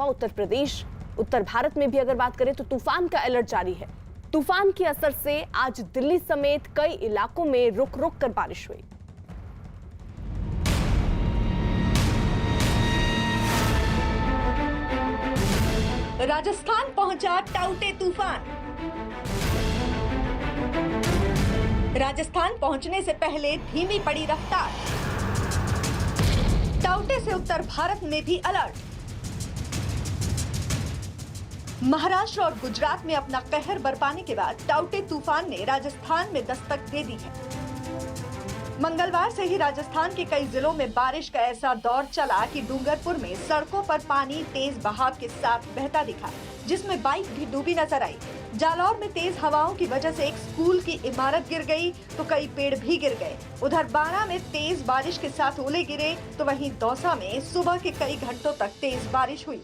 उत्तर प्रदेश, उत्तर भारत में भी अगर बात करें तो तूफान का अलर्ट जारी है। तूफान के असर से आज दिल्ली समेत कई इलाकों में रुक रुक कर बारिश हुई। राजस्थान पहुंचा टाउटे तूफान। राजस्थान पहुंचने से पहले धीमी पड़ी रफ्तार। टाउटे से उत्तर भारत में भी अलर्ट। महाराष्ट्र और गुजरात में अपना कहर बरपाने के बाद टाउटे तूफान ने राजस्थान में दस्तक दे दी है। मंगलवार से ही राजस्थान के कई जिलों में बारिश का ऐसा दौर चला कि डूंगरपुर में सड़कों पर पानी तेज बहाव के साथ बहता दिखा, जिसमें बाइक भी डूबी नजर आई। जालौर में तेज हवाओं की वजह से एक स्कूल की इमारत गिर गई तो कई पेड़ भी गिर गए। उधर बारां में तेज बारिश के साथ ओले गिरे तो वहीं दौसा में सुबह के कई घंटों तक तेज बारिश हुई।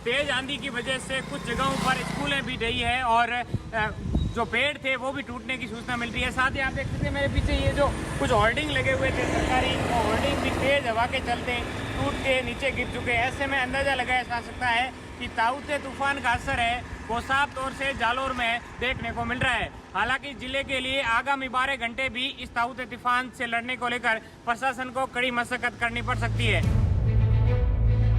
तेज आंधी की वजह से कुछ जगहों पर स्कूलें भी डही है और जो पेड़ थे वो भी टूटने की सूचना मिल रही है। साथ ही आप देख सकते हैं मेरे पीछे ये जो कुछ होर्डिंग लगे हुए थे सरकारी, वो होर्डिंग भी तेज हवा के चलते टूट के नीचे गिर चुके हैं। ऐसे में अंदाजा लगाया जा सकता है कि ताउते तूफान का असर है वो साफ तौर से जालौर में देखने को मिल रहा है। हालांकि जिले के लिए आगामी 12 घंटे भी इस ताउते तूफान से लड़ने को लेकर प्रशासन को कड़ी मशक्कत करनी पड़ सकती है।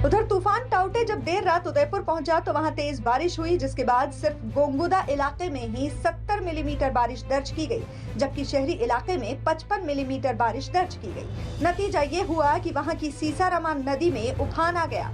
उधर तूफान टाउटे जब देर रात उदयपुर पहुंचा तो वहां तेज बारिश हुई, जिसके बाद सिर्फ गोंगुदा इलाके में ही 70 मिलीमीटर बारिश दर्ज की गई, जबकि शहरी इलाके में 55 मिलीमीटर बारिश दर्ज की गई। नतीजा ये हुआ कि वहां की सीसारामा नदी में उफान आ गया।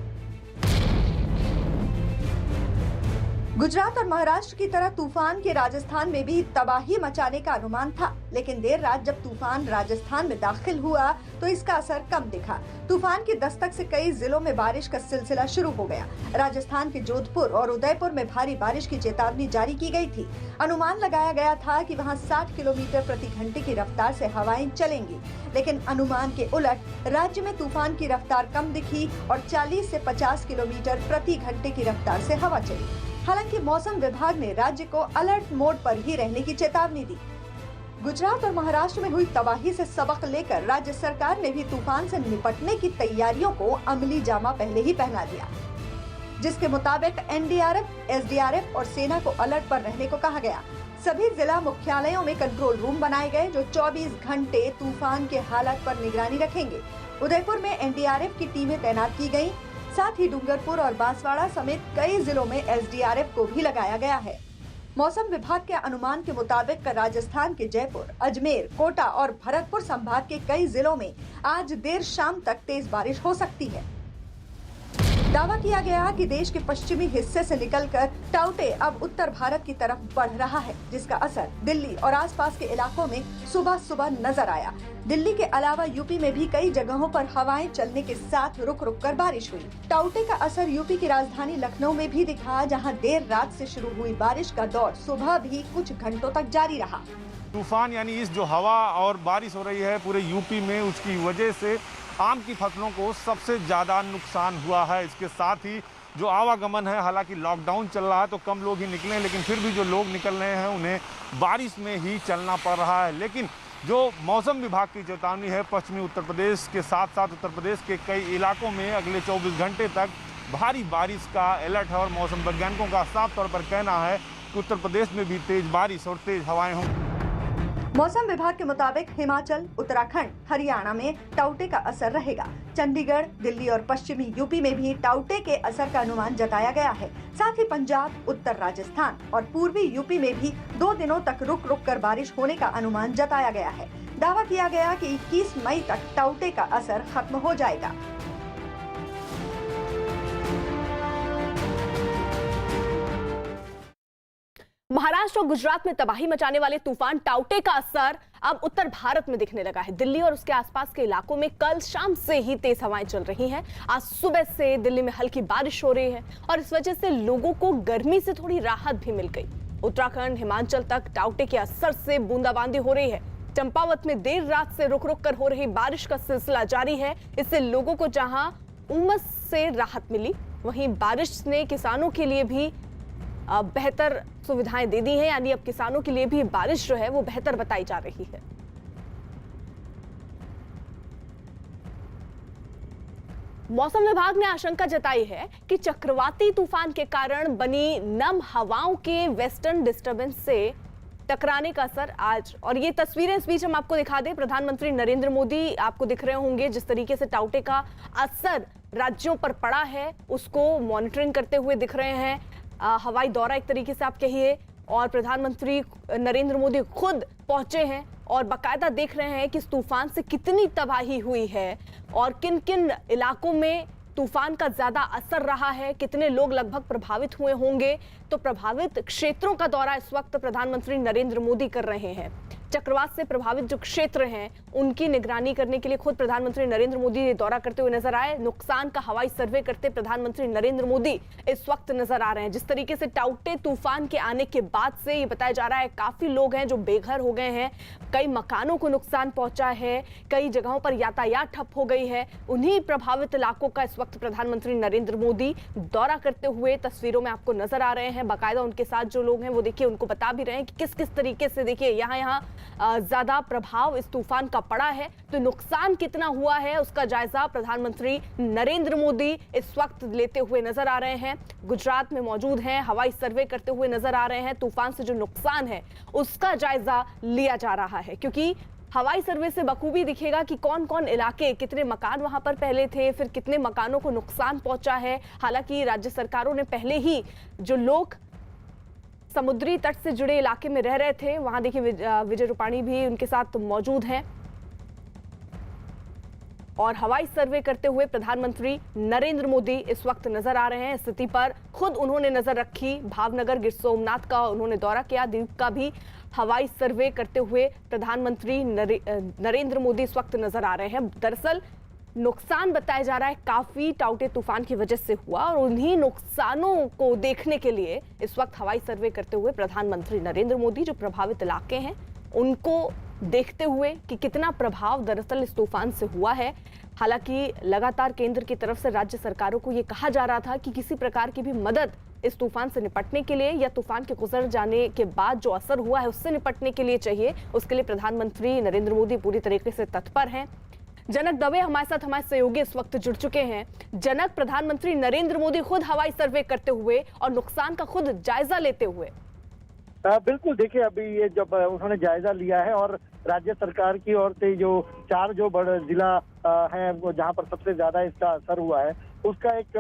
गुजरात और महाराष्ट्र की तरह तूफान के राजस्थान में भी तबाही मचाने का अनुमान था, लेकिन देर रात जब तूफान राजस्थान में दाखिल हुआ तो इसका असर कम दिखा। तूफान की दस्तक से कई जिलों में बारिश का सिलसिला शुरू हो गया। राजस्थान के जोधपुर और उदयपुर में भारी बारिश की चेतावनी जारी की गई थी। अनुमान लगाया गया था कि वहां 60 किलोमीटर प्रति घंटे की रफ्तार से हवाएं चलेंगी, लेकिन अनुमान के उलट राज्य में तूफान की रफ्तार कम दिखी और 40 से 50 किलोमीटर प्रति घंटे की रफ्तार से हवा चली। हालांकि मौसम विभाग ने राज्य को अलर्ट मोड पर ही रहने की चेतावनी दी। गुजरात और महाराष्ट्र में हुई तबाही से सबक लेकर राज्य सरकार ने भी तूफान से निपटने की तैयारियों को अमली जामा पहले ही पहना दिया, जिसके मुताबिक एनडीआरएफ, एसडीआरएफ और सेना को अलर्ट पर रहने को कहा गया। सभी जिला मुख्यालयों में कंट्रोल रूम बनाए गए जो 24 घंटे तूफान के हालात पर निगरानी रखेंगे। उदयपुर में एनडीआरएफ की टीमें तैनात की गयी। साथ ही डूंगरपुर और बांसवाड़ा समेत कई जिलों में एसडीआरएफ को भी लगाया गया है। मौसम विभाग के अनुमान के मुताबिक राजस्थान के जयपुर, अजमेर, कोटा और भरतपुर संभाग के कई जिलों में आज देर शाम तक तेज बारिश हो सकती है। दावा किया गया कि देश के पश्चिमी हिस्से से निकलकर टाउटे अब उत्तर भारत की तरफ बढ़ रहा है, जिसका असर दिल्ली और आसपास के इलाकों में सुबह सुबह नजर आया। दिल्ली के अलावा यूपी में भी कई जगहों पर हवाएं चलने के साथ रुक रुक कर बारिश हुई। टाउटे का असर यूपी की राजधानी लखनऊ में भी दिखा, जहां देर रात से शुरू हुई बारिश का दौर सुबह भी कुछ घंटों तक जारी रहा। तूफान यानी इस जो हवा और बारिश हो रही है पूरे यूपी में, उसकी वजह से आम की फसलों को सबसे ज़्यादा नुकसान हुआ है। इसके साथ ही जो आवागमन है, हालांकि लॉकडाउन चल रहा है तो कम लोग ही निकले, लेकिन फिर भी जो लोग निकल रहे हैं उन्हें बारिश में ही चलना पड़ रहा है। लेकिन जो मौसम विभाग की चेतावनी है, पश्चिमी उत्तर प्रदेश के साथ साथ उत्तर प्रदेश के कई इलाकों में अगले 24 घंटे तक भारी बारिश का अलर्ट है और मौसम वैज्ञानिकों का साफ तौर पर कहना है कि उत्तर प्रदेश में भी तेज बारिश और तेज हवाएं होंगी। मौसम विभाग के मुताबिक हिमाचल, उत्तराखंड, हरियाणा में टाउटे का असर रहेगा। चंडीगढ़, दिल्ली और पश्चिमी यूपी में भी टाउटे के असर का अनुमान जताया गया है। साथ ही पंजाब, उत्तर राजस्थान और पूर्वी यूपी में भी 2 दिनों तक रुक रुक कर बारिश होने का अनुमान जताया गया है। दावा किया गया कि 21 मई तक टाउटे का असर खत्म हो जाएगा। महाराष्ट्र और गुजरात में तबाही मचाने वाले तूफान टाउटे का असर अब उत्तर भारत में दिखने लगा है। दिल्ली और उसके आसपास के इलाकों में कल शाम से ही तेज हवाएं चल रही हैं। आज सुबह से दिल्ली में हल्की बारिश हो रही है और इस वजह से लोगों को गर्मी से थोड़ी राहत भी मिल गई। उत्तराखंड, हिमाचल तक टाउटे के असर से बूंदाबांदी हो रही है। चंपावत में देर रात से रुक रुक कर हो रही बारिश का सिलसिला जारी है। इससे लोगों को जहां उमस से राहत मिली, वहीं बारिश ने किसानों के लिए भी बेहतर सुविधाएं दे दी हैं। यानी अब किसानों के लिए भी बारिश जो है वो बेहतर बताई जा रही है। मौसम विभाग ने आशंका जताई है कि चक्रवाती तूफान के कारण बनी नम हवाओं के वेस्टर्न डिस्टर्बेंस से टकराने का असर आज, और ये तस्वीरें इस बीच हम आपको दिखा दें, प्रधानमंत्री नरेंद्र मोदी आपको दिख रहे होंगे जिस तरीके से टाउटे का असर राज्यों पर पड़ा है उसको मॉनिटरिंग करते हुए दिख रहे हैं। हवाई दौरा एक तरीके से आप कहिए, और प्रधानमंत्री नरेंद्र मोदी खुद पहुंचे हैं और बाकायदा देख रहे हैं कि इस तूफान से कितनी तबाही हुई है और किन किन इलाकों में तूफान का ज्यादा असर रहा है, कितने लोग लगभग प्रभावित हुए होंगे। तो प्रभावित क्षेत्रों का दौरा इस वक्त प्रधानमंत्री नरेंद्र मोदी कर रहे हैं। चक्रवात से प्रभावित जो क्षेत्र हैं उनकी निगरानी करने के लिए खुद प्रधानमंत्री नरेंद्र मोदी दौरा करते हुए नजर आए। नुकसान का हवाई सर्वे करते प्रधानमंत्री नरेंद्र मोदी इस वक्त नजर आ रहे हैं। जिस तरीके से टाउटे तूफान के आने के बाद से ये बताया जा रहा है काफी लोग हैं जो बेघर हो गए हैं, कई मकानों को नुकसान पहुंचा है, कई जगहों पर यातायात ठप हो गई है। उन्हीं प्रभावित इलाकों का इस वक्त प्रधानमंत्री नरेंद्र मोदी दौरा करते हुए तस्वीरों में आपको नजर आ रहे हैं। बाकायदा उनके साथ जो लोग हैं वो देखिए उनको बता भी रहे हैं कि किस किस तरीके से देखिए यहाँ ज्यादा प्रभाव इस तूफान का पड़ा है, तो नुकसान कितना हुआ है उसका जायजा प्रधानमंत्री नरेंद्र मोदी इस वक्त लेते हुए नजर आ रहे हैं। गुजरात में मौजूद हैं, हवाई सर्वे करते हुए नजर आ रहे हैं। तूफान से जो नुकसान है उसका जायजा लिया जा रहा है, क्योंकि हवाई सर्वे से बखूबी दिखेगा कि कौन कौन इलाके, कितने मकान वहां पर पहले थे, फिर कितने मकानों को नुकसान पहुंचा है। हालांकि राज्य सरकारों ने पहले ही जो लोग समुद्री तट से जुड़े इलाके में रह रहे थे, वहां देखिए विजय रूपाणी भी उनके साथ मौजूद हैं, और हवाई सर्वे करते हुए प्रधानमंत्री नरेंद्र मोदी इस वक्त नजर आ रहे हैं। स्थिति पर खुद उन्होंने नजर रखी, भावनगर, गिर सोमनाथ का उन्होंने दौरा किया, द्वीप का भी हवाई सर्वे करते हुए प्रधानमंत्री नरेंद्र मोदी इस वक्त नजर आ रहे हैं। दरअसल नुकसान बताया जा रहा है काफी टाउटे तूफान की वजह से हुआ, और उन्हीं नुकसानों को देखने के लिए इस वक्त हवाई सर्वे करते हुए प्रधानमंत्री नरेंद्र मोदी जो प्रभावित इलाके हैं उनको देखते हुए कि कितना प्रभाव दरअसल इस तूफान से हुआ है। हालांकि लगातार केंद्र की तरफ से राज्य सरकारों को यह कहा जा रहा था कि किसी प्रकार की भी मदद इस तूफान से निपटने के लिए या तूफान के गुजर जाने के बाद जो असर हुआ है उससे निपटने के लिए चाहिए, उसके लिए प्रधानमंत्री नरेंद्र मोदी पूरी तरीके से तत्पर हैं। जनक दवे हमारे साथ हमारे सहयोगी इस वक्त जुड़ चुके हैं। जनक, प्रधानमंत्री नरेंद्र मोदी खुद हवाई सर्वे करते हुए और नुकसान का खुद जायजा लेते हुए। बिल्कुल, देखिए अभी ये जब उन्होंने जायजा लिया है और राज्य सरकार की ओर से जो 4 जो बड़े जिला हैं जहां पर सबसे ज्यादा इसका असर हुआ है उसका एक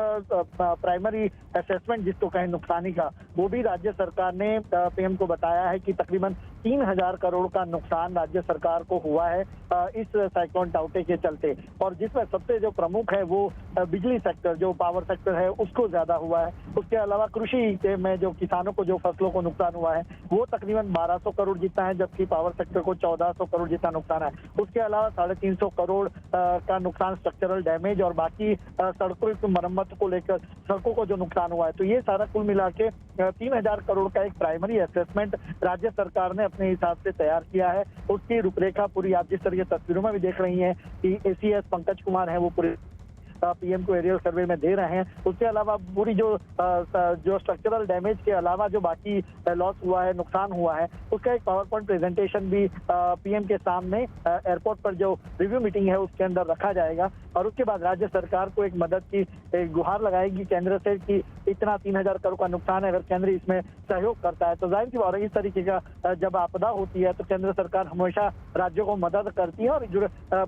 प्राइमरी असेसमेंट जिसको कहें नुकसानी का, वो भी राज्य सरकार ने पीएम को बताया है कि तकरीबन 3000 करोड़ का नुकसान राज्य सरकार को हुआ है इस साइक्लोन टाउटे के चलते, और जिसमें सबसे जो प्रमुख है वो बिजली सेक्टर, जो पावर सेक्टर है उसको ज्यादा हुआ है। उसके अलावा कृषि में जो किसानों को जो फसलों को नुकसान हुआ है वो तकरीबन 1200 करोड़ जितना है, जबकि पावर सेक्टर को 1400 करोड़ जितना नुकसान है। उसके अलावा 350 करोड़ का नुकसान स्ट्रक्चरल डैमेज और बाकी सड़कों की मरम्मत को लेकर सड़कों को जो नुकसान हुआ है। तो ये सारा कुल मिला के 3000 करोड़ का एक प्राइमरी असेसमेंट राज्य सरकार ने अपने हिसाब से तैयार किया है। उसकी रूपरेखा पूरी आप जिस तरह की तस्वीरों में भी देख रही हैं कि एसीएस पंकज कुमार है वो पूरे पीएम को एरियल सर्वे में दे रहे हैं। उसके अलावा पूरी जो स्ट्रक्चरल डैमेज के अलावा जो बाकी लॉस हुआ है, नुकसान हुआ है, उसका एक पावर पॉइंट प्रेजेंटेशन भी पीएम के सामने एयरपोर्ट पर जो रिव्यू मीटिंग है उसके अंदर रखा जाएगा, और उसके बाद राज्य सरकार को एक मदद की गुहार लगाएगी केंद्र से कि इतना 3000 करोड़ का नुकसान है, अगर केंद्र इसमें सहयोग करता है तो जाहिर सी बात है इस तरीके का जब आपदा होती है तो केंद्र सरकार हमेशा राज्यों को मदद करती है। और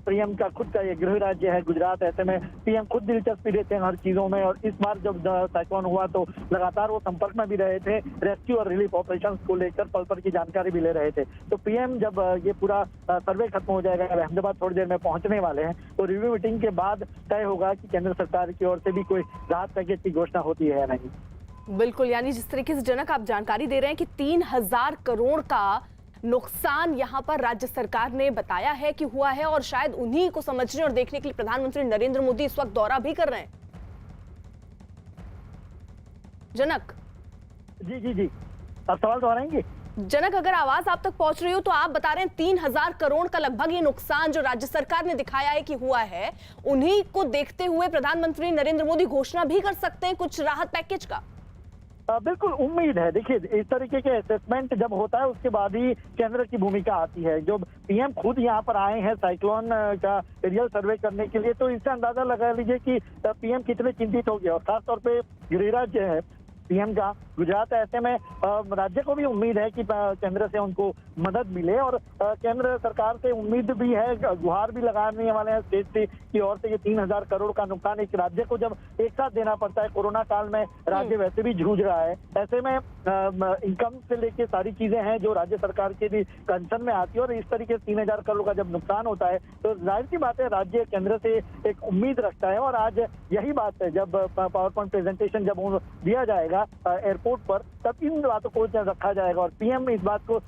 पीएम का खुद का ये गृह राज्य है गुजरात, ऐसे में पीएम खुद दिलचस्पी लेते हैं हर चीजों में, और इस बार जब साइक्लोन हुआ तो लगातार वो संपर्क में भी रहे थे, रेस्क्यू और रिलीफ ऑपरेशंस को लेकर पल पल की जानकारी भी ले रहे थे। तो पीएम जब ये पूरा सर्वे खत्म हो जाएगा, अहमदाबाद थोड़ी देर में पहुंचने वाले हैं, तो रिव्यू मीटिंग के बाद तय होगा कि केंद्र सरकार की ओर से भी कोई राहत पैकेज की घोषणा होती है या नहीं। बिल्कुल, यानी जिस तरीके से जनक आप जानकारी दे रहे हैं कि 3000 करोड़ का नुकसान यहां पर राज्य सरकार ने बताया है कि हुआ है, और शायद उन्हीं को समझने और देखने के लिए प्रधानमंत्री नरेंद्र मोदी इस वक्त दौरा भी कर रहे हैं। जनक जी जी जी, आप सवाल दोहराएंगे? जनक, अगर आवाज आप तक पहुंच रही हो तो आप बता रहे हैं 3000 करोड़ का लगभग ये नुकसान जो राज्य सरकार ने दिखाया है कि हुआ है, उन्हीं को देखते हुए प्रधानमंत्री नरेंद्र मोदी घोषणा भी कर सकते हैं कुछ राहत पैकेज का। बिल्कुल उम्मीद है। देखिए, इस तरीके के असेसमेंट जब होता है उसके बाद ही केंद्र की भूमिका आती है। जो पीएम खुद यहाँ पर आए हैं साइक्लोन का एरियल सर्वे करने के लिए, तो इससे अंदाजा लगा लीजिए कि पीएम कितने चिंतित हो गए। और खासतौर पे गृह राज्य है पीएम का गुजरात, ऐसे में राज्य को भी उम्मीद है कि केंद्र से उनको मदद मिले। और केंद्र सरकार से उम्मीद भी है, गुहार भी लगाने वाले हैं स्टेट की ओर से। ये 3000 करोड़ का नुकसान एक राज्य को जब एक साथ देना पड़ता है, कोरोना काल में राज्य वैसे भी जूझ रहा है, ऐसे में इनकम से लेके सारी चीजें हैं जो राज्य सरकार के भी कंसर्न में आती है। और इस तरीके से 3000 करोड़ का जब नुकसान होता है तो जाहिर सी बात है राज्य केंद्र से एक उम्मीद रखता है। और आज यही बात है, जब पावर पॉइंट प्रेजेंटेशन जब दिया जाएगा एयरपोर्ट पर, तब इन बातों को रखा जाएगा। और पीएम इस बात को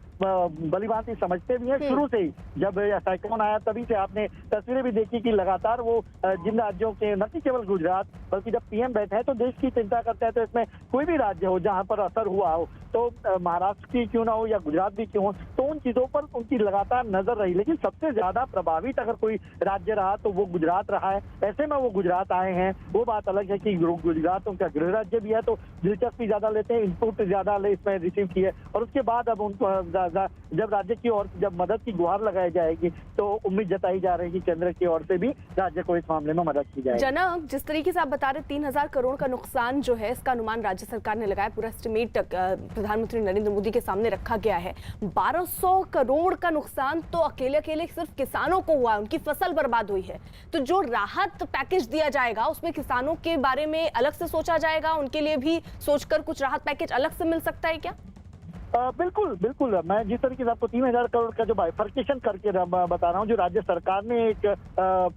भलीभांति समझते भी हैं शुरू से ही। जब साइक्लोन आया तभी से आपने तस्वीरें भी देखी कि लगातार वो जिन राज्यों के, न कि केवल गुजरात बल्कि जब पीएम बैठे हैं तो देश की चिंता करते हैं। तो इसमें कोई भी राज्य हो जहां पर असर हुआ हो, तो महाराष्ट्र की क्यों ना हो या गुजरात भी क्यों हो, तो उन चीजों पर उनकी लगातार नजर रही। लेकिन सबसे ज्यादा प्रभावित अगर कोई राज्य रहा तो वो गुजरात रहा है। ऐसे में वो गुजरात आए हैं, वो बात अलग है कि गुजरात उनका गृह राज्य भी है, तो दिलचस्पी ज्यादा लेते हैं, इनपुट ज्यादा इसमें रिसीव किए। और उसके बाद अब उनको जब राज्य की ओर जब मदद की गुहार लगाई जाएगी तो उम्मीद जताई जा रही है कि केंद्र की ओर से भी राज्य को इस मामले में मदद की जाएगी। जनक, जिस तरीके से आप बता रहे 3000 करोड़ का नुकसान जो है, इसका अनुमान राज्य सरकार ने लगाया, पूरा एस्टिमेट प्रधानमंत्री नरेंद्र मोदी के सामने रखा गया है। 1200 करोड़ का नुकसान तो अकेले सिर्फ किसानों को हुआ, उनकी फसल बर्बाद हुई है। तो जो राहत पैकेज दिया जाएगा उसमें किसानों के बारे में अलग से सोचा जाएगा, उनके लिए भी सोचकर कुछ राहत पैकेज अलग से मिल सकता है क्या? बिल्कुल बिल्कुल। मैं जिस तरीके से आपको 3000 करोड़ का जो बाइफर्केशन करके बता रहा हूँ, जो राज्य सरकार ने एक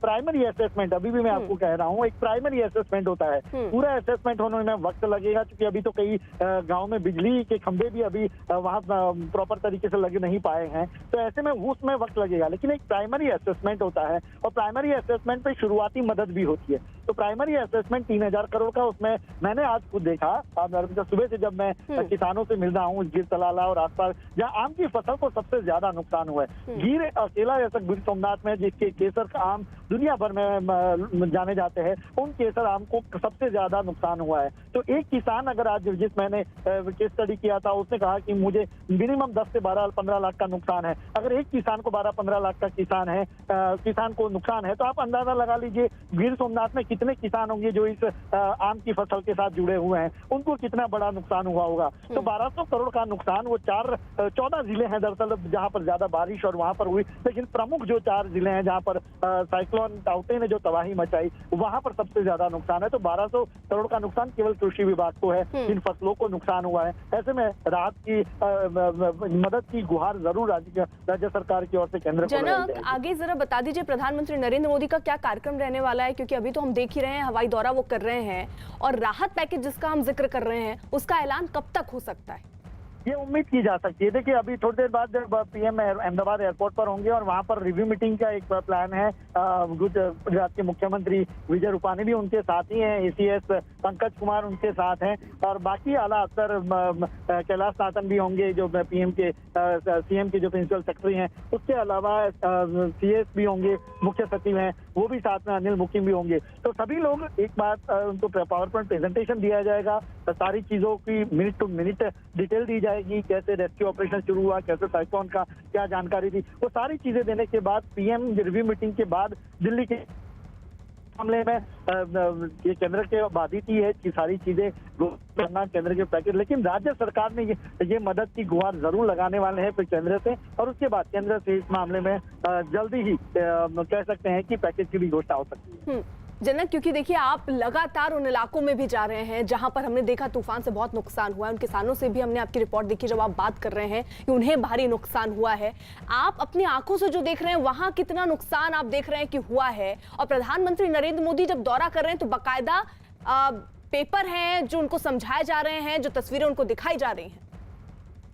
प्राइमरी असेसमेंट, अभी भी मैं आपको कह रहा हूँ, एक प्राइमरी असेसमेंट होता है। पूरा असेसमेंट होने में वक्त लगेगा, क्योंकि अभी तो कई गाँव में बिजली के खंभे भी अभी वहाँ प्रॉपर तरीके से लग नहीं पाए हैं, तो ऐसे में उसमें वक्त लगेगा। लेकिन एक प्राइमरी असेसमेंट होता है और प्राइमरी असेसमेंट पे शुरुआती मदद भी होती है। तो प्राइमरी असेसमेंट 3000 करोड़ का, उसमें मैंने आज खुद देखा सुबह से जब मैं किसानों से मिल रहा हूँ गिर तलाला और आसपास जहाँ आम की फसल को सबसे ज्यादा नुकसान हुआ है। गिर अकेला ऐसा गिर सोमनाथ में जिसके केसर का आम दुनिया भर में जाने जाते हैं, उन केसर आम को सबसे ज्यादा नुकसान हुआ है। तो एक किसान, अगर आज जिस मैंने केस स्टडी किया था, उसने कहा कि मुझे मिनिमम 10 से 12-15 लाख का नुकसान है। अगर एक किसान को 12-15 लाख का किसान को नुकसान है, तो आप अंदाजा लगा लीजिए गिर सोमनाथ में कितने किसान होंगे जो इस आम की फसल के साथ जुड़े हुए हैं, उनको कितना बड़ा नुकसान हुआ होगा। तो 1200 करोड़ का नुकसान वो 14 जिले हैं दरअसल जहां पर ज्यादा बारिश और वहां पर हुई। लेकिन प्रमुख जो 4 जिले हैं जहां पर साइक्लोन टाउटे ने जो तबाही मचाई, वहां पर सबसे ज्यादा नुकसान है। तो 1200 करोड़ का नुकसान केवल कृषि विभाग को है, जिन फसलों को नुकसान हुआ है। ऐसे में राहत की मदद की गुहार जरूर राज्य सरकार की ओर से केंद्र को लगाई जाएगी। आगे जरा बता दीजिए प्रधानमंत्री नरेंद्र मोदी का क्या कार्यक्रम रहने वाला है, क्योंकि अभी तो हम देख ही रहे हैं हवाई दौरा वो कर रहे हैं, और राहत पैकेज जिसका हम जिक्र कर रहे हैं उसका ऐलान कब तक हो सकता है? ये उम्मीद की जा सकती है। देखिए, अभी थोड़ी देर बाद जब पीएम अहमदाबाद एयरपोर्ट पर होंगे और वहां पर रिव्यू मीटिंग का एक प्लान है। गुजरात के मुख्यमंत्री विजय रूपानी भी उनके साथ ही हैं, एसीएस पंकज कुमार उनके साथ हैं, और बाकी आला अफसर कैलाश नाथन भी होंगे जो पीएम के सीएम के जो प्रिंसिपल सेक्रेटरी हैं। उसके अलावा सीएस भी होंगे, मुख्य सचिव हैं, वो भी साथ में अनिल मुकिम भी होंगे। तो सभी लोग एक बात, उनको पावर पॉइंट प्रेजेंटेशन दिया जाएगा, सारी चीजों की मिनट टू मिनट डिटेल दी जाएगी, कैसे रेस्क्यू ऑपरेशन शुरू हुआ, कैसे साइक्लोन का क्या जानकारी थी, वो सारी चीजें देने के बाद पीएम रिव्यू मीटिंग के बाद दिल्ली के मामले में ये केंद्र के बाधित ही है कि सारी चीजें करना केंद्र के पैकेज। लेकिन राज्य सरकार ने ये मदद की गुहार जरूर लगाने वाले हैं फिर केंद्र से, और उसके बाद केंद्र से इस मामले में जल्दी ही कह सकते हैं कि पैकेज की भी घोषणा हो सकती है। जनक, क्योंकि देखिए आप लगातार उन इलाकों में भी जा रहे हैं जहां पर हमने देखा तूफान से बहुत नुकसान हुआ है, उन किसानों से भी हमने आपकी रिपोर्ट देखी जब आप बात कर रहे हैं कि उन्हें भारी नुकसान हुआ है। आप अपनी आंखों से जो देख रहे हैं वहां कितना नुकसान आप देख रहे हैं कि हुआ है, और प्रधानमंत्री नरेंद्र मोदी जब दौरा कर रहे हैं तो बाकायदा पेपर हैं जो उनको समझाए जा रहे हैं, जो तस्वीरें उनको दिखाई जा रही हैं?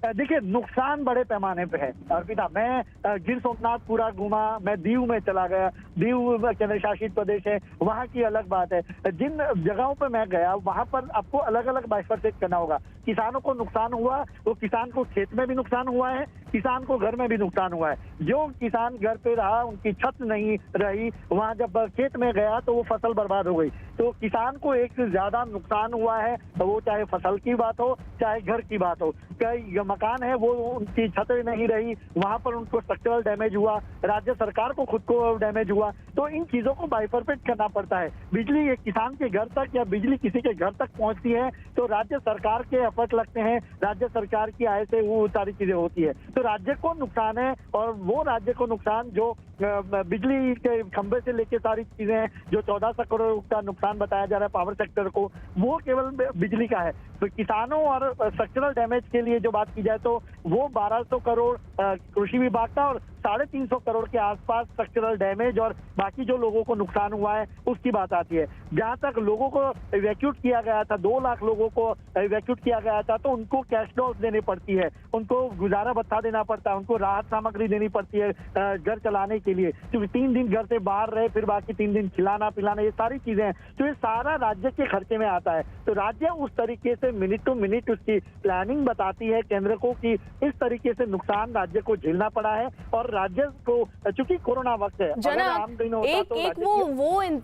देखिए, नुकसान बड़े पैमाने पे है अर्पिता। मैं गिर सोमनाथ पूरा घूमा, मैं दीव में चला गया, दीव केंद्र शासित प्रदेश है, वहाँ की अलग बात है। जिन जगहों पे मैं गया वहाँ पर आपको अलग अलग बाइफरकेट करना होगा। किसानों को नुकसान हुआ, वो किसान को खेत में भी नुकसान हुआ है, किसान को घर में भी नुकसान हुआ है। जो किसान घर पे रहा, उनकी छत नहीं रही, वहां जब खेत में गया तो वो फसल बर्बाद हो गई। तो किसान को एक से ज्यादा नुकसान हुआ है, वो चाहे फसल की बात हो चाहे घर की बात हो। कई मकान है वो उनकी छतें नहीं रही, वहां पर उनको स्ट्रक्चरल डैमेज हुआ, राज्य सरकार को खुद को डैमेज हुआ। तो इन चीजों को बाइफरकेट करना पड़ता है। बिजली एक किसान के घर तक या बिजली किसी के घर तक पहुंचती है तो राज्य सरकार के एफर्ट लगते हैं, राज्य सरकार की आय से वो सारी चीजें होती है। तो राज्य को नुकसान है, और वो राज्य को नुकसान जो बिजली के खंभे से लेके सारी चीजें हैं, जो 1400 करोड़ का नुकसान बताया जा रहा है पावर सेक्टर को, वो केवल बिजली का है। तो किसानों और स्ट्रक्चरल डैमेज के लिए जो बात की जाए तो वो 1200 करोड़ कृषि विभाग का और 350 करोड़ के आसपास स्ट्रक्चरल डैमेज और बाकी जो लोगों को नुकसान हुआ है उसकी बात आती है। जहां तक लोगों को इवैक्यूट किया गया था, 2 लाख लोगों को इवैक्यूट किया गया था, तो उनको कैश डॉल्स देनी पड़ती है, उनको गुजारा भत्ता देना पड़ता है, उनको राहत सामग्री देनी पड़ती है घर चलाने के लिए, क्योंकि 3 दिन घर से बाहर रहे, फिर बाकी 3 दिन खिलाना पिलाना, ये सारी चीजें हैं। तो ये सारा राज्य के खर्चे में आता है। तो राज्य उस तरीके से मिनट टू मिनट उसकी प्लानिंग बताती है केंद्र को कि इस तरीके से नुकसान राज्य को झेलना पड़ा है, और राज्य को, चूंकि कोरोना वक्त है, जनक,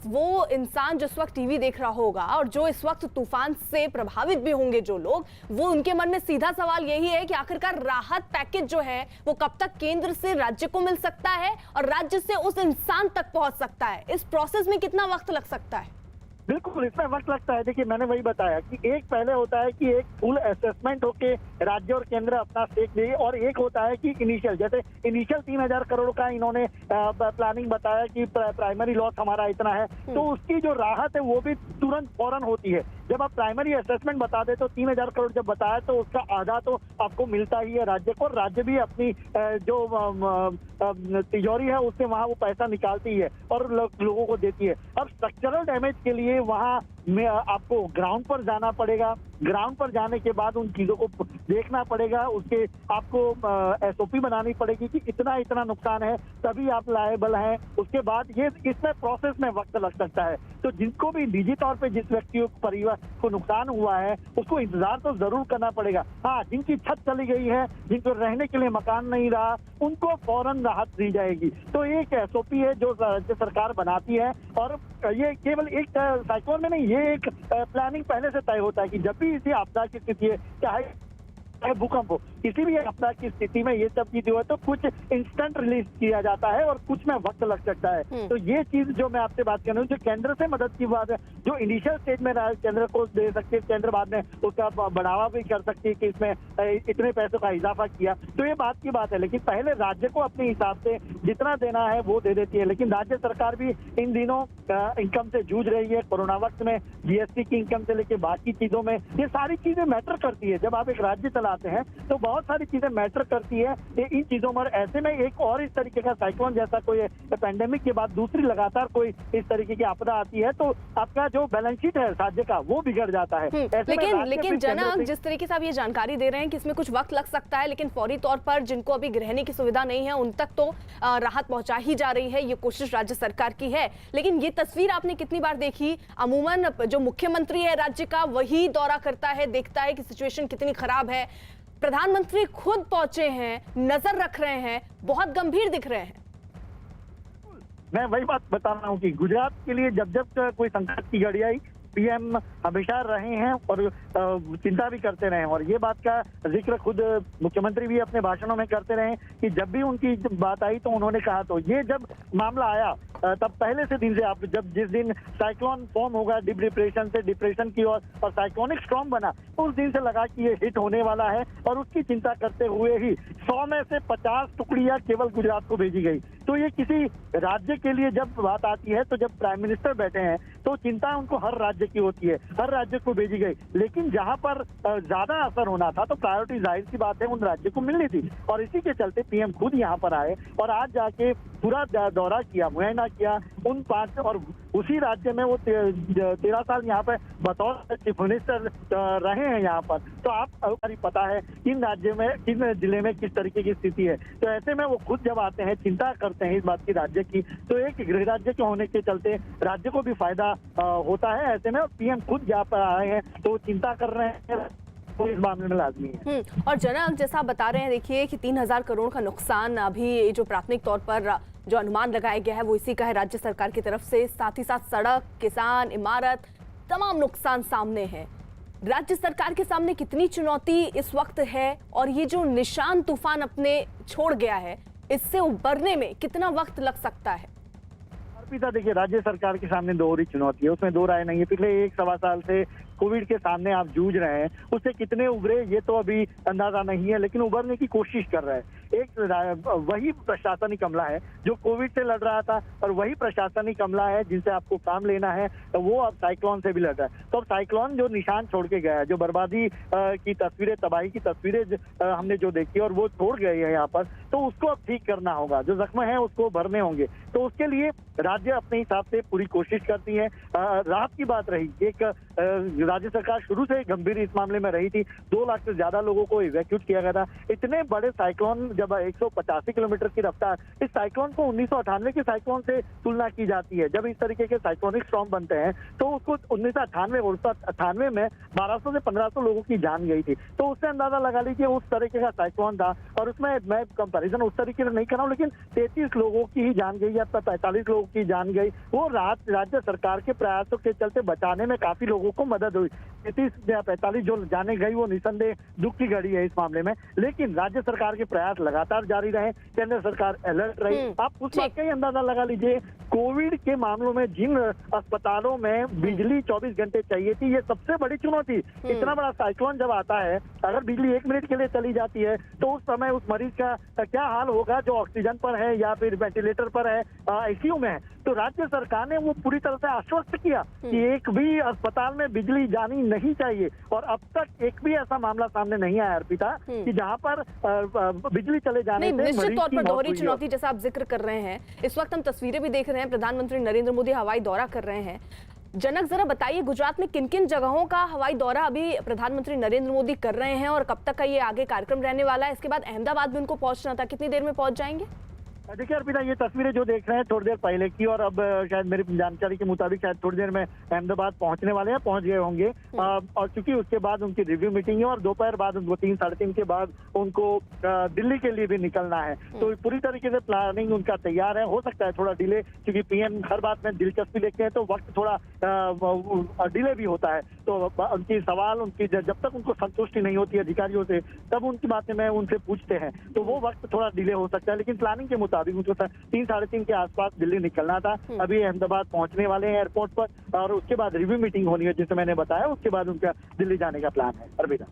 वो इंसान जिस वक्त टीवी देख रहा होगा और जो इस वक्त तूफान से प्रभावित भी होंगे जो लोग, वो उनके मन में सीधा सवाल यही है कि आखिरकार राहत पैकेज जो है वो कब तक केंद्र से राज्य को मिल सकता है और राज्य से उस इंसान तक पहुंच सकता है। इस प्रोसेस में कितना वक्त लग सकता है? बिल्कुल, इसमें वक्त लगता है। देखिए, मैंने वही बताया कि एक पहले होता है कि एक फुल असेसमेंट होके राज्य और केंद्र अपना स्टेक दे, और एक होता है कि इनिशियल, जैसे इनिशियल 3000 करोड़ का इन्होंने प्लानिंग बताया कि प्राइमरी लॉस हमारा इतना है, तो उसकी जो राहत है वो भी तुरंत फौरन होती है। जब आप प्राइमरी असेसमेंट बता दे तो 3000 करोड़ जब बताया तो उसका आधा तो आपको मिलता ही है राज्य को, राज्य भी अपनी जो तिजोरी है उससे वहाँ वो पैसा निकालती है और लोगों को देती है। अब स्ट्रक्चरल डैमेज के लिए वहाँ में आपको ग्राउंड पर जाना पड़ेगा, ग्राउंड पर जाने के बाद उन चीजों को देखना पड़ेगा, उसके आपको एसओपी बनानी पड़ेगी कि इतना इतना नुकसान है तभी आप लायबल हैं। उसके बाद ये इसमें प्रोसेस में वक्त लग सकता है। तो जिनको भी निजी तौर पे जिस व्यक्ति को परिवार को नुकसान हुआ है उसको इंतजार तो जरूर करना पड़ेगा। हाँ, जिनकी छत चली गई है, जिनको रहने के लिए मकान नहीं रहा, उनको फौरन राहत दी जाएगी। तो एक एसओपी है जो राज्य सरकार बनाती है, और ये केवल एक साइक्लोन में नहीं, ये एक प्लानिंग पहले से तय होता है कि जब भी इसी आपदा की स्थिति है, चाहे भूकंप हो, किसी भी आपदा की स्थिति में ये सब चीजें हो तो कुछ इंस्टेंट रिलीज किया जाता है और कुछ में वक्त लग सकता है। तो ये चीज जो मैं आपसे बात कर रहा हूँ, जो केंद्र से मदद की बात है, जो इनिशियल स्टेज में केंद्र को दे सकती है, केंद्र बाद में उसका बढ़ावा भी कर सकती है कि इसमें इतने पैसों का इजाफा किया, तो ये बात की बात है। लेकिन पहले राज्य को अपने हिसाब से जितना देना है वो दे देती है। लेकिन राज्य सरकार भी इन दिनों इनकम से जूझ रही है, कोरोना वक्त में जीएसटी की इनकम से लेके बाकी चीजों में, ये सारी चीजें मैटर करती है। जब आप एक राज्य चलाते हैं तो बहुत सारी चीजें मैटर करती है इन चीजों में। ऐसे में एक और इस तरीके का साइक्लोन जैसा कोई पैंडेमिक के बाद दूसरी लगातार कोई इस तरीके की आपदा आती है तो आपका जो बैलेंस शीट है राज्य का वो बिगड़ जाता है। लेकिन जनक, जिस तरीके से आप ये जानकारी दे रहे हैं कि इसमें कुछ वक्त लग सकता है, लेकिन फौरी तौर पर जिनको अभी रहने की सुविधा नहीं है उन तक तो राहत पहुंचा ही जा रही है, ये कोशिश राज्य सरकार की है। लेकिन ये तस्वीर आपने कितनी बार देखी? अमूमन जो मुख्यमंत्री है राज्य का वही दौरा करता है, देखता है कि सिचुएशन कितनी खराब है। प्रधानमंत्री खुद पहुंचे हैं, नजर रख रहे हैं, बहुत गंभीर दिख रहे हैं। मैं वही बात बता रहा हूँ कि गुजरात के लिए जब जब कोई संकट की घड़ी आई, पीएम हमेशा रहे हैं और चिंता भी करते रहे, और ये बात का जिक्र खुद मुख्यमंत्री भी अपने भाषणों में करते रहे कि जब भी उनकी बात आई तो उन्होंने कहा। तो ये जब मामला आया तब पहले से दिन से आप जब जिस दिन साइक्लोन फॉर्म होगा डीप डिप्रेशन से डिप्रेशन की और साइक्लोनिक स्टॉर्म बना, उस दिन से लगा कि ये हिट होने वाला है, और उसकी चिंता करते हुए ही 100 में से 50 टुकड़ियां केवल गुजरात को भेजी गई। तो ये किसी राज्य के लिए जब बात आती है तो जब प्राइम मिनिस्टर बैठे हैं तो चिंता उनको हर राज्य की होती है, हर राज्य को भेजी गई। लेकिन जहां पर ज्यादा असर होना था तो प्रायोरिटी जाहिर सी बात है उन राज्य को मिलनी थी, और इसी के चलते पीएम खुद यहाँ पर आए और आज जाके पूरा दौरा किया, मुआयना किया उन 5, और उसी राज्य में वो 13 साल यहाँ पे बतौर चीफ मिनिस्टर रहे हैं यहाँ पर। तो आप पता है किन राज्य में, किन जिले में किस तरीके की स्थिति है। तो ऐसे में वो खुद जब आते हैं चिंता करते हैं इस बात की राज्य की, तो एक गृह राज्य के होने के चलते राज्य को भी फायदा होता है। ऐसे में पीएम खुद यहाँ पर आए हैं तो चिंता कर रहे हैं वो इस मामले में लाजमी है। और जनक, जैसा आप बता रहे हैं, देखिए कि 3,000 करोड़ का नुकसान अभी जो प्राथमिक तौर पर जो अनुमान लगाया गया है वो इसी का है राज्य सरकार की तरफ से। साथ ही साथ सड़क, किसान, इमारत, तमाम नुकसान सामने है। राज्य सरकार के सामने कितनी चुनौती इस वक्त है और ये जो निशान तूफान अपने छोड़ गया है, इससे उबरने में कितना वक्त लग सकता है? अर्पिता, देखिए राज्य सरकार के सामने दोहरी चुनौती है, उसमें दो राय नहीं है। पिछले 1-1.25 साल से कोविड के सामने आप जूझ रहे हैं, उससे कितने उभरे ये तो अभी अंदाजा नहीं है, लेकिन उभरने की कोशिश कर रहे हैं। एक वही प्रशासनिक अमला है जो कोविड से लड़ रहा था और वही प्रशासनिक अमला है जिनसे आपको काम लेना है, तो वो अब साइक्लोन से भी लड़ रहा है। तो अब साइक्लोन जो निशान छोड़ के गया है, जो बर्बादी की तस्वीरें, तबाही की तस्वीरें हमने जो देखी और वो छोड़ गए हैं यहाँ पर, तो उसको अब ठीक करना होगा। जो जख्म है उसको भरने होंगे, तो उसके लिए राज्य अपने हिसाब से पूरी कोशिश करती है। राहत की बात रही, एक राज्य सरकार शुरू से गंभीर इस मामले में रही थी। 2 लाख से ज्यादा लोगों को इवैक्यूट किया गया था। इतने बड़े साइक्लोन, जब 185 किलोमीटर की रफ्तार, इस साइक्लोन को 1998 के साइक्लोन से तुलना की जाती है। जब इस तरीके के साइक्लोनिक स्टॉर्म बनते हैं तो उसको 1998 में 1200 से 1500 लोगों की जान गई थी। तो उससे अंदाजा लगा लीजिए उस तरीके का साइक्लोन था। और उसमें मैं कंपैरिजन उस तरीके से नहीं कर रहा हूँ, लेकिन 33 लोगों की ही जान गई या 45 लोगों की जान गई। वो राज्य सरकार के प्रयासों के चलते बचाने में काफी लोगों को मदद हुई। 33 या 45 जो जाने गई वो निसंदेह दुख की घड़ी है इस मामले में, लेकिन राज्य सरकार के प्रयास लगातार जारी रहे, केंद्र सरकार अलर्ट रही। आप उस बात का ही अंदाजा लगा लीजिए, कोविड के मामलों में जिन अस्पतालों में बिजली 24 घंटे चाहिए थी, ये सबसे बड़ी चुनौती। इतना बड़ा साइक्लोन जब आता है, अगर बिजली 1 मिनट के लिए चली जाती है तो उस समय उस मरीज का क्या हाल होगा जो ऑक्सीजन पर है या फिर वेंटिलेटर पर है, आईसीयू में है। तो राज्य सरकार ने वो पूरी तरह से आश्वस्त किया कि एक भी अस्पताल में बिजली जानी नहीं चाहिए। और अब तक एक भी ऐसा मामला सामने नहीं आया अर्पिता कि जहां पर बिजली चले जाने से निश्चित तौर पर दोहरी चुनौती जैसा आप जिक्र कर रहे हैं। इस वक्त हम तस्वीरें भी देख रहे हैं, प्रधानमंत्री नरेंद्र मोदी हवाई दौरा कर रहे हैं। जनक, जरा बताइए गुजरात में किन किन जगहों का हवाई दौरा अभी प्रधानमंत्री नरेंद्र मोदी कर रहे हैं और कब तक का ये आगे कार्यक्रम रहने वाला है? इसके बाद अहमदाबाद भी उनको पहुंचना था, कितनी देर में पहुंच जाएंगे? देखिए अर्पिता, ये तस्वीरें जो देख रहे हैं थोड़ी देर पहले की, और अब शायद मेरी जानकारी के मुताबिक शायद थोड़ी देर में अहमदाबाद पहुंचने वाले हैं, पहुंच गए होंगे। और चूंकि उसके बाद उनकी रिव्यू मीटिंग है और दोपहर बाद उनको 3-3:30 के बाद उनको दिल्ली के लिए भी निकलना है। तो पूरी तरीके से प्लानिंग उनका तैयार है। हो सकता है थोड़ा डिले, क्योंकि पीएम हर बात में दिलचस्पी लेते हैं तो वक्त थोड़ा डिले भी होता है। तो उनकी सवाल, उनकी जब तक उनको संतुष्टि नहीं होती अधिकारियों से, तब उनकी बातें में उनसे पूछते हैं, तो वो वक्त थोड़ा डिले हो सकता है। लेकिन प्लानिंग के मुताबिक उनको 3-3:30 के आसपास दिल्ली निकलना था। अभी अहमदाबाद पहुंचने वाले हैं एयरपोर्ट पर, और उसके बाद रिव्यू मीटिंग होनी है जिसे मैंने बताया, उसके बाद उनका दिल्ली जाने का प्लान है। अर्पिता,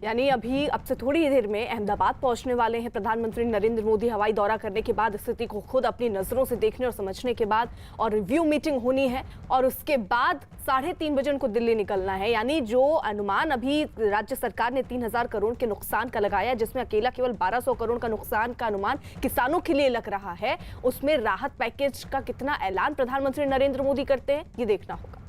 यानी अभी अब से थोड़ी देर में अहमदाबाद पहुंचने वाले हैं प्रधानमंत्री नरेंद्र मोदी। हवाई दौरा करने के बाद, स्थिति को खुद अपनी नजरों से देखने और समझने के बाद, और रिव्यू मीटिंग होनी है, और उसके बाद 3:30 बजे उनको दिल्ली निकलना है। यानी जो अनुमान अभी राज्य सरकार ने 3,000 करोड़ के नुकसान का लगाया, जिसमें अकेला केवल 1,200 करोड़ का नुकसान का अनुमान किसानों के लिए लग रहा है, उसमें राहत पैकेज का कितना ऐलान प्रधानमंत्री नरेंद्र मोदी करते हैं, ये देखना होगा।